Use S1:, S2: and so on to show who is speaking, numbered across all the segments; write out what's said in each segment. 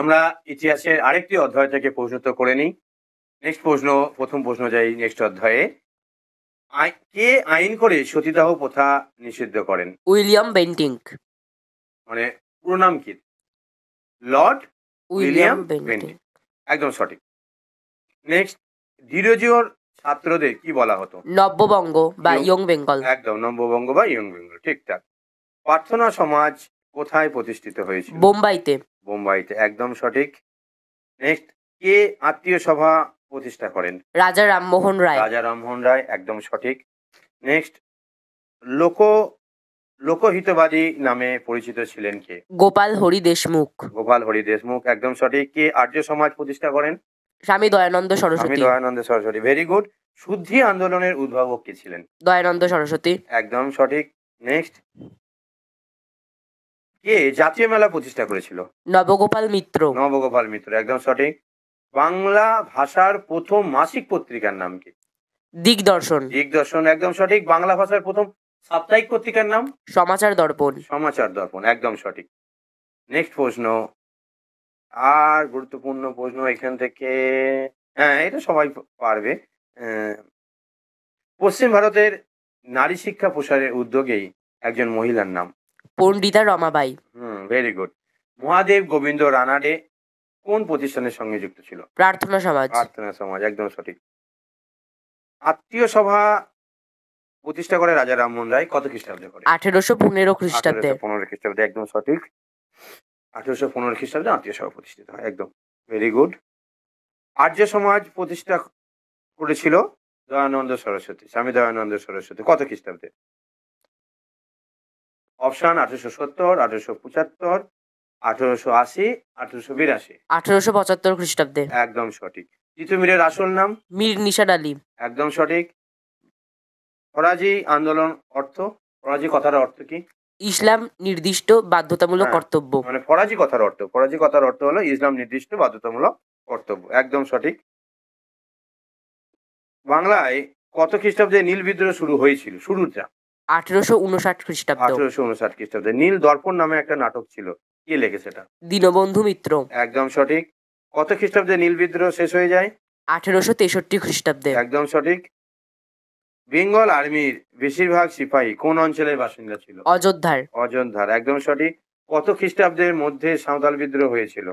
S1: আমরা ইতিহাসের আরেকটি অধ্যায় থেকে প্রশ্ন তো করে নিই। নেক্সট প্রশ্ন, প্রথম প্রশ্ন যাই নেক্সট অধ্যায়ে। কে আইন করে সতীদাহ প্রথা নিষিদ্ধ করেন?
S2: William Bentinck.
S1: মানে পুরো নাম কি? Lord William
S2: Bentinck.
S1: বেন্টিঙ্ক, একদম সঠিক। নেক্সট, ডিরোজিওর ছাত্রদের কি বলা হতো?
S2: নব্যবঙ্গ বা ইয়ং বেঙ্গল।
S1: একদম, নব্যবঙ্গ বা ইয়ং বেঙ্গল, ঠিকঠাক। প্রার্থনা সমাজ কোথায় প্রতিষ্ঠিত হয়েছিল?
S2: বোম্বাইতে।
S1: বোম্বাইতে, একদম সঠিক। নেক্সট, কে আত্মীয় সভা প্রতিষ্ঠা করেন?
S2: রাজা রামমোহন রায়।
S1: রাজা রামমোহন রায়, একদম সঠিক। নেক্সট, লোকহিতবাদী নামে পরিচিত ছিলেন কে?
S2: গোপাল হরি দেশমুখ।
S1: গোপাল হরি দেশমুখ, একদম সঠিক। কে আর্য সমাজ প্রতিষ্ঠা করেন?
S2: স্বামী দয়ানন্দ সরস্বতী।
S1: স্বামী দয়ানন্দ সরস্বতী, ভেরি গুড। শুদ্ধি আন্দোলনের উদ্ভাবক কে ছিলেন?
S2: দয়ানন্দ সরস্বতী,
S1: একদম সঠিক। নেক্সট, কে জাতীয় মেলা প্রতিষ্ঠা করেছিল?
S2: নবগোপাল মিত্র।
S1: নবগোপাল মিত্র, একদম সঠিক। বাংলা ভাষার প্রথম মাসিক পত্রিকার নাম কি?
S2: দিগদর্শন।
S1: দিগদর্শন, একদম সঠিক। বাংলা ভাষার প্রথম সাপ্তাহিক পত্রিকার নাম?
S2: সমাচার দর্পণ।
S1: সমাচার দর্পণ, একদম সঠিক। নেক্সট প্রশ্ন, আর গুরুত্বপূর্ণ প্রশ্ন এখান থেকে, হ্যাঁ এটা সবাই পারবে। পশ্চিম ভারতের নারী শিক্ষা প্রসারের উদ্যোগেই একজন মহিলার নাম?
S2: পণ্ডিতা রমাবাই।
S1: Very good. মহাদেব গোবিন্দ রানাডে কোন প্রতিষ্ঠানের সঙ্গে যুক্ত ছিল?
S2: প্রার্থনা সমাজ।
S1: প্রার্থনা সমাজ, একদম সঠিক। আত্মীয় সভা প্রতিষ্ঠা করে রাজা রামমোহন রায় কত খ্রিস্টাব্দে করে?
S2: 1815 খ্রিস্টাব্দে।
S1: 1815 খ্রিস্টাব্দে, একদম সঠিক। 1815 খ্রিস্টাব্দে আত্মীয় সভা প্রতিষ্ঠিত হয়, একদম ভেরি গুড। আর্য সমাজ প্রতিষ্ঠা করেছিল দয়ানন্দ সরস্বতী, স্বামী দয়ানন্দ সরস্বতী, কত খ্রিস্টাব্দে? অপশন 1870, 1875, 1880, 1882।
S2: 1875 খ্রিস্টাব্দে।
S1: একদম সঠিক। তিতুমিরের আসল নাম?
S2: মীর নিশাদ আলী।
S1: একদম সঠিক। ফরাজি আন্দোলন অর্থ? ফরাজি কথার অর্থ কি?
S2: ইসলাম নির্দিষ্ট বাধ্যতামূলক কর্তব্য।
S1: মানে ফরাজি কথার অর্থ হলো ইসলাম নির্দিষ্ট বাধ্যতামূলক কর্তব্য, একদম সঠিক। বাংলায় কত খ্রিস্টাব্দে নীল বিদ্রোহ শুরু হয়েছিল? শুরুটা
S2: 1859 খ্রিস্টাব্দ।
S1: 1859 খ্রিস্টাব্দে। নীল দর্পণ নামে একটা নাটক ছিল, কে লেখে সেটা?
S2: দীনবন্ধু মিত্র।
S1: একদম সঠিক। কত খ্রিস্টাব্দে নীল বিদ্রোহ শেষ হয়ে যায়?
S2: 1863 খ্রিস্টাব্দে।
S1: একদম সঠিক। বেঙ্গল আর্মির বেশিরভাগ সিপাহী কোন অঞ্চলের বাসিন্দা ছিল? অযোধ্যার, একদম সঠিক। কত খ্রিস্টাব্দের মধ্যে সাঁওতাল বিদ্রোহ হয়েছিল?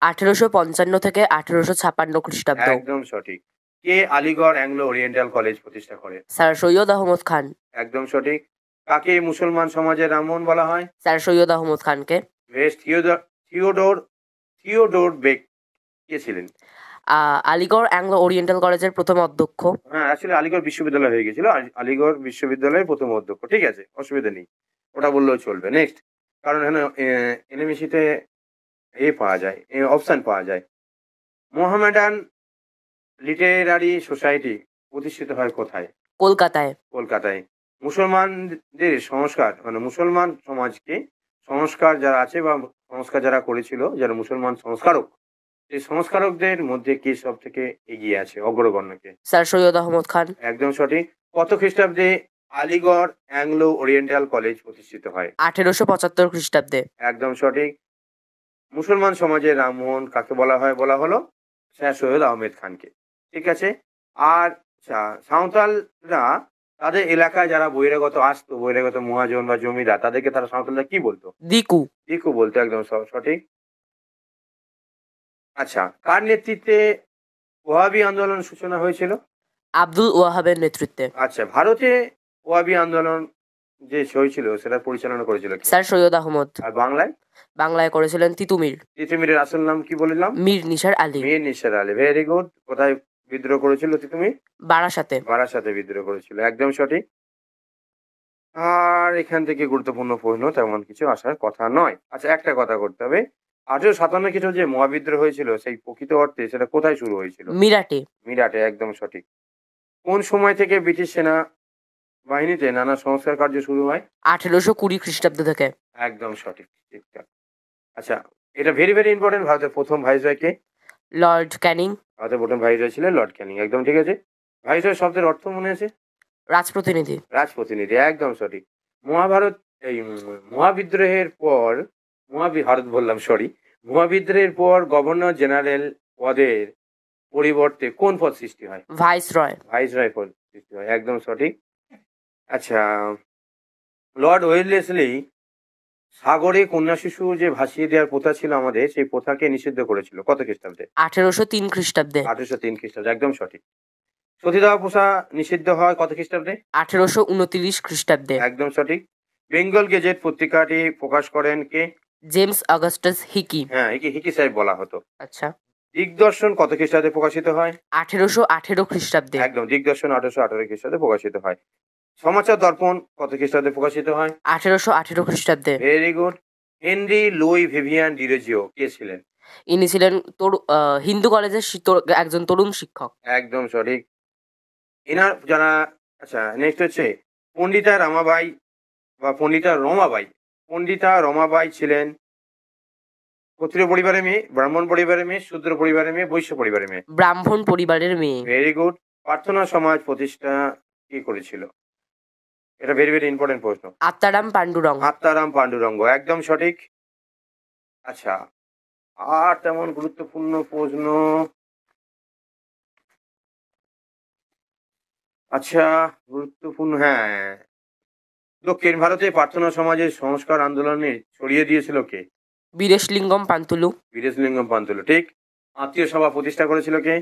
S2: 1855 থেকে 1856 খ্রিস্টাব্দ।
S1: একদম সঠিক। কে আলিগড় অ্যাংলো ওরিয়েন্টাল কলেজ প্রতিষ্ঠা করে?
S2: স্যার সৈয়দ আহমদ খান।
S1: একদম সঠিক। কাকে মুসলমান সমাজের রামমোহন বলা হয়?
S2: স্যার সৈয়দ আহমদ খানকে।
S1: বেশ। থিওডোর বেক কে ছিলেন?
S2: আলিগড় অ্যাংলো ওরিয়েন্টাল কলেজের প্রথম অধ্যক্ষ।
S1: হ্যাঁ, আসলে আলিগড় বিশ্ববিদ্যালয় হয়ে গেছিল, আলিগড় বিশ্ববিদ্যালয়ের প্রথম অধ্যক্ষ, ঠিক আছে, অসুবিধা নেই, ওটা বললেও চলবে। নেক্সট, কারণ এখানে এনএমসিতে পাওয়া যায়, অপশন পাওয়া যায়। মোহামেডান লিটারারি সোসাইটি প্রতিষ্ঠিত হয় কোথায়? কলকাতায়। মুসলমানদের সংস্কার, মানে মুসলমান সমাজকে সংস্কার যারা আছে বা সংস্কার যারা করেছিল, যারা মুসলমান সংস্কারক, এই সংস্কারকদের মধ্যে কে সব থেকে এগিয়ে আছে, অগ্রগণ্যকে?
S2: স্যার সৈয়দ আহমদ খান।
S1: একদম সঠিক। কত খ্রিস্টাব্দে আলিগড় অ্যাংলো ওরিয়েন্টাল কলেজ প্রতিষ্ঠিত হয়?
S2: 1875 খ্রিস্টাব্দে।
S1: একদম সঠিক। মুসলমান সমাজের রামমোহন কাকে বলা হয়? বলা হলো স্যার সৈয়দ আহমেদ খানকে, ঠিক আছে। আর সাঁওতালরা তাদের এলাকায় যারা বহিরাগত আসতো, বহিরাগত মহাজন বা জমিদার, তাদেরকে তারা সাঁওতালরা কি বলতো? দিকু বলতো, একদম সঠিক। আচ্ছা, কার নেতৃত্বে ওয়াহাবি আন্দোলন সূচনা হয়েছিল?
S2: আব্দুল ওয়াহাবের নেতৃত্বে।
S1: আচ্ছা, ভারতে ওয়াহাবি আন্দোলন যে হয়েছিল সেটা পরিচালনা করেছিল
S2: স্যার সৈয়দ আহমদ।
S1: আর বাংলায়
S2: করেছিলেন তিতুমির।
S1: তিতুমিরের আসল নাম কি বললাম?
S2: মীর নিসার আলী।
S1: Very good. কোথায় বিদ্রোহ করেছিল তিতুমির? বারাসাতে বিদ্রোহ করেছিল, একদম সঠিক। আর এখান থেকে গুরুত্বপূর্ণ প্রশ্ন তেমন কিছু আসার কথা নয়। আচ্ছা, একটা কথা করতে হবে, 1857 খ্রিস্টাব্দে যে মহাবিদ্রোহ হয়েছিল সেই প্রকৃত অর্থে সেটা কোথায় শুরু হয়েছিল? মিরাটে, একদম সঠিক। কোন সময় থেকে ব্রিটিশ সেনা বাহিনীতে নানা সংস্কার কার্য শুরু হয়?
S2: 1820 খ্রিস্টাব্দ থেকে।
S1: একদম সঠিক, ঠিকঠাক। আচ্ছা, এটা ভেরি ভেরি ইম্পর্টেন্ট। ভারতের প্রথম ভাইসরয় কে?
S2: লর্ড ক্যানিং।
S1: ভারতের প্রথম ভাইসরয় ছিলেন লর্ড ক্যানিং, একদম ঠিক আছে। ভাইসরয় শব্দের অর্থ মনে আছে?
S2: রাজপ্রতিনিধি,
S1: একদম সঠিক। মহাবিদ্রোহের পর, মহাভারত বললাম, সরি, মহাবিদ্রোহের পর গভর্নর জেনারেল পদের পরিবর্তে কোন পদ সৃষ্টি হয়?
S2: ভাইস রয়।
S1: ভাইসরয় পদ সৃষ্টি হয়, একদম সঠিক। আচ্ছা, লর্ড ওয়েলেসলি সাগরে কন্যা শিশু যে ভাসিয়ে দেওয়ার প্রথা ছিল আমাদের, সেই প্রথাকে নিষিদ্ধ করেছিল কত খ্রিস্টাব্দে?
S2: 1803 খ্রিস্টাব্দে।
S1: 1803 খ্রিস্টাব্দে, একদম সঠিক। সতীদাহ প্রথা নিষিদ্ধ হয় কত খ্রিস্টাব্দে?
S2: 1829 খ্রিস্টাব্দে।
S1: একদম সঠিক। বেঙ্গল গেজেট পত্রিকাটি প্রকাশ করেন কে?
S2: James Augustus Hicky.
S1: হ্যাঁ, হিকি সাহেব বলা হতো।
S2: আচ্ছা,
S1: দিগদর্শন কত খ্রিস্টাব্দে প্রকাশিত হয়?
S2: 1818 খ্রিস্টাব্দে।
S1: একদম, দিগদর্শন 1818 খ্রিস্টাব্দে প্রকাশিত হয়। সমাচার দর্পণ কত খ্রিস্টাব্দে প্রকাশিত হয়?
S2: 1818 খ্রিস্টাব্দে।
S1: Very good. Henry Louis Vivian Derozio কে ছিলেন?
S2: ইনি ছিলেন হিন্দু কলেজের একজন তরুণ শিক্ষক।
S1: একদম সঠিক। এনার যারা, আচ্ছা নেক্সট হচ্ছে পণ্ডিতা রমাবাই বা পণ্ডিতা রমাবাই। পণ্ডিতা রমাবাই ছিলেন ক্ষত্রিয় পরিবারের মেয়ে, ব্রাহ্মণ পরিবারের মেয়ে, শূদ্র পরিবারের মেয়ে, বৈশ্য পরিবারের মেয়ে?
S2: ব্রাহ্মণ পরিবারের মেয়ে।
S1: Very good. প্রার্থনা সমাজ প্রতিষ্ঠা কি করেছিল? এটা ভেরি ভেরি ইম্পর্টেন্ট প্রশ্ন।
S2: আত্মারাম পাণ্ডুরঙ্গ।
S1: আত্মারাম পাণ্ডুরঙ্গ, একদম সঠিক। আচ্ছা, আর তেমন গুরুত্বপূর্ণ প্রশ্ন, আচ্ছা গুরুত্বপূর্ণ, হ্যাঁ, দক্ষিণ ভারতে প্রার্থনা সমাজের সংস্কার আন্দোলনে ছড়িয়ে দিয়েছিল কে?
S2: বীরেশলিঙ্গম পান্তুলু।
S1: বীরেশলিঙ্গম পান্তুলু, ঠিক। আত্মীয় সভা প্রতিষ্ঠা করেছিল কে?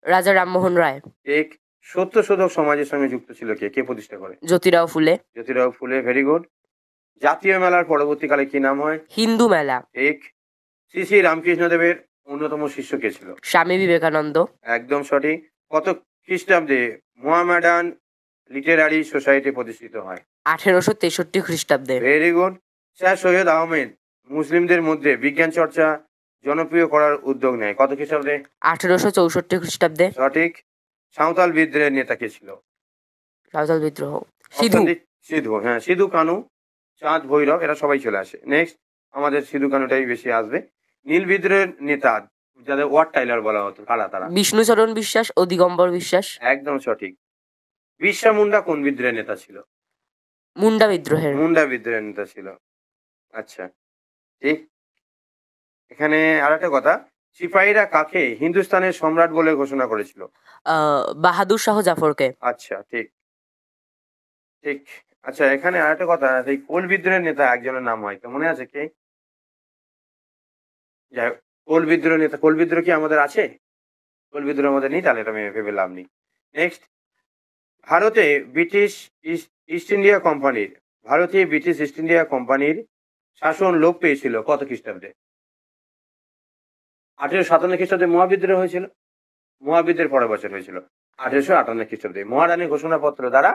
S2: রাজা রামমোহন রায়।
S1: ঠিক। সত্যশোধক সমাজের সঙ্গে যুক্ত ছিল কে? কে প্রতিষ্ঠা করে?
S2: জ্যোতিরাও ফুলে।
S1: জ্যোতিরাও ফুলে, ভেরি গুড। জাতীয় মেলার পরবর্তীকালে কি নাম হয়?
S2: হিন্দু মেলা।
S1: ঠিক। শ্রী শ্রী রামকৃষ্ণদেবের অন্যতম শিষ্য কে ছিল?
S2: স্বামী বিবেকানন্দ।
S1: একদম সঠিক। কত খ্রিস্টাব্দে মোহামেডান লিটারারি সোসাইটি প্রতিষ্ঠিত হয়?
S2: 1863 খ্রিস্টাব্দে।
S1: Very good. Sir Syed Ahmed মুসলিমদের মধ্যে বিজ্ঞান চর্চা জনপ্রিয় করার উদ্যোগ নেয় কত খ্রিস্টাব্দে?
S2: 1864 খ্রিস্টাব্দে।
S1: সঠিক। সাঁওতাল বিদ্রোহের নেতা কে ছিল?
S2: সাঁওতাল বিদ্রোহ। সিধু।
S1: সিধু, হ্যাঁ, সিধু কানু, চাঁদ ভৈরব, এরা সবাই চলে আসে। নেক্সট আমাদের সিধু কানুটাই বেশি আসবে। নীল বিদ্রোহের নেতা যাদের ওয়ার্ড টাইলার বলা হতো, কারা তারা?
S2: বিষ্ণুচরণ বিশ্বাস ও দিগম্বর বিশ্বাস।
S1: একদম সঠিক। বিরসা মুন্ডা কোন বিদ্রোহের নেতা ছিল?
S2: মুন্ডা বিদ্রোহের।
S1: মুন্ডা বিদ্রোহের নেতা ছিল। আচ্ছা, ঠিক। এখানে আর একটা কথা, সিপাহীরা কাকে হিন্দুস্তানের সম্রাট বলে ঘোষণা করেছিল?
S2: বাহাদুর শাহ জাফরকে।
S1: আচ্ছা, ঠিক ঠিক। আচ্ছা, এখানে আর একটা কথা, এই কোল বিদ্রোহের নেতা একজনের নাম হয়, মনে আছে কে? যাই হোক, কোল বিদ্রোহ নেতা, কোল বিদ্রোহ কি আমাদের আছে? কোল বিদ্রোহ আমাদের নেই, তাহলে এটা ভেবে লাভ নেই। নেক্সট, ভারতে ব্রিটিশ ইস্ট ইন্ডিয়া কোম্পানির ব্রিটিশ ইস্ট ইন্ডিয়া কোম্পানির শাসন লোপ পেয়েছিল কত খ্রিস্টাব্দে? 1857 খ্রিস্টাব্দে মহাবিদ্রোহ হয়েছিল। মহাবিদ্রোহের পরের বছর হয়েছিল 1858 খ্রিস্টাব্দে। মহারানী ঘোষণাপত্র দ্বারা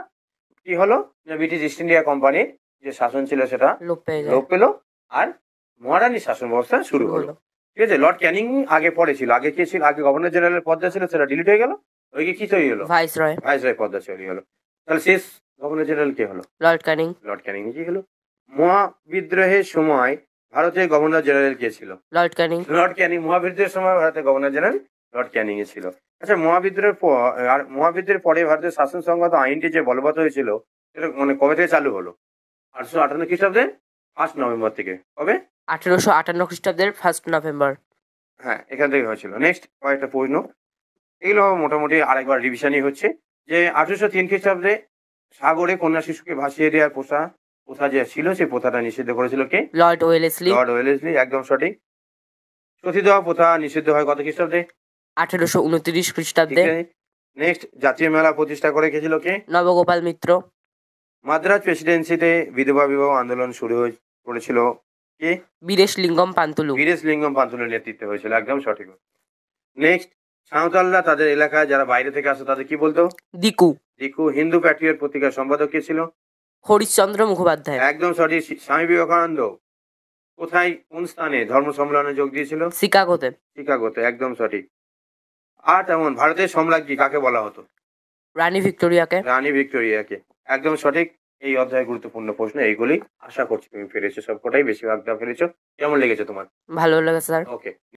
S1: কি হলো, যে ব্রিটিশ ইস্ট ইন্ডিয়া কোম্পানির যে শাসন ছিল সেটা লোপ পেল, আর মহারানীর শাসন ব্যবস্থা শুরু হলো। ঠিক আছে। লর্ড ক্যানিং আগে পরে ছিল, আগে কে ছিল? আগে গভর্নর জেনারেলের পদটা ছিল, সেটা ডিলিট হয়ে গেল, ওই কি তৈরি হলো?
S2: ভাইসরয়।
S1: ভাইসরয় পদটা তৈরি হলো। তাহলে শেষ গভর্নর জেনারেল কে হলো?
S2: লর্ড ক্যানিং।
S1: লর্ড ক্যানিং কি হলো? মহাবিদ্রোহের সময় ভারতের গভর্নর জেনারেল কে ছিল?
S2: লর্ড ক্যানিং।
S1: লর্ড ক্যানিং। মহাবিদ্রোহের সময় ভারতের গভর্নর জেনারেল লর্ড ক্যানিং এ ছিল। আচ্ছা, মহাবিদ্রোহের পরে ভারতের শাসন সংক্রান্ত আইনটি যে বলবৎ হয়েছিল, সেটা মানে কবে থেকে চালু হলো? 1858 খ্রিস্টাব্দে 1 নভেম্বর থেকে। কবে?
S2: 1858 খ্রিস্টাব্দের 1 নভেম্বর।
S1: হ্যাঁ, এখান থেকে হয়েছিল। নেক্সট কয়েকটা প্রশ্ন, এগুলো মোটামুটি আরেকবার রিভিশনই হচ্ছে, যে 1803 খ্রিস্টাব্দে সাগরে কন্যা শিশুকে ভাসিয়ে দেওয়ার প্রথা যে ছিল, সেই প্রথাটা নিষিদ্ধ করেছিল কে?
S2: Lord Wellesley.
S1: লর্ড ওয়েলেসলি, একদম সঠিক। সতীদাহ প্রথা নিষিদ্ধ হয় কত খ্রিস্টাব্দে?
S2: 1829 খ্রিস্টাব্দে।
S1: নেক্সট, জাতীয় মেলা প্রতিষ্ঠা করে গেছিল কে?
S2: নবগোপাল মিত্র।
S1: মাদ্রাজ প্রেসিডেন্সিতে বিধবা বিবাহ আন্দোলন শুরু করেছিল কে?
S2: বীরেশলিঙ্গম পান্তুলু।
S1: বীরেশলিঙ্গম পান্তুলের নেতৃত্বে হয়েছিল, একদম সঠিক। নেক্সট, সাঁওতালরা তাদের এলাকায় যারা বাইরে থেকে আসে তাদের কি বলতো?
S2: দিকু।
S1: দিকু। হিন্দু প্যাট্রিয়ট পত্রিকার সম্পাদক কে ছিল?
S2: হরিশ্চন্দ্র মুখোপাধ্যায়।
S1: একদম সঠিক। স্বামী বিবেকানন্দ কোথায়, কোন স্থানে ধর্ম সম্মেলনে যোগ দিয়েছিল?
S2: শিকাগোতে।
S1: শিকাগোতে, একদম সঠিক। আর তেমন ভারতের সম্রাজ্ঞী কাকে বলা হতো?
S2: রানী ভিক্টোরিয়াকে।
S1: রানী ভিক্টোরিয়াকে, একদম সঠিক। এই অধ্যায়ে গুরুত্বপূর্ণ প্রশ্ন এইগুলি। আশা করছি তুমি পেরেছো সবকটাই, বেশিরভাগটা পেরেছো। কেমন লেগেছে তোমার?
S2: ভালো লেগেছে স্যার।
S1: ওকে।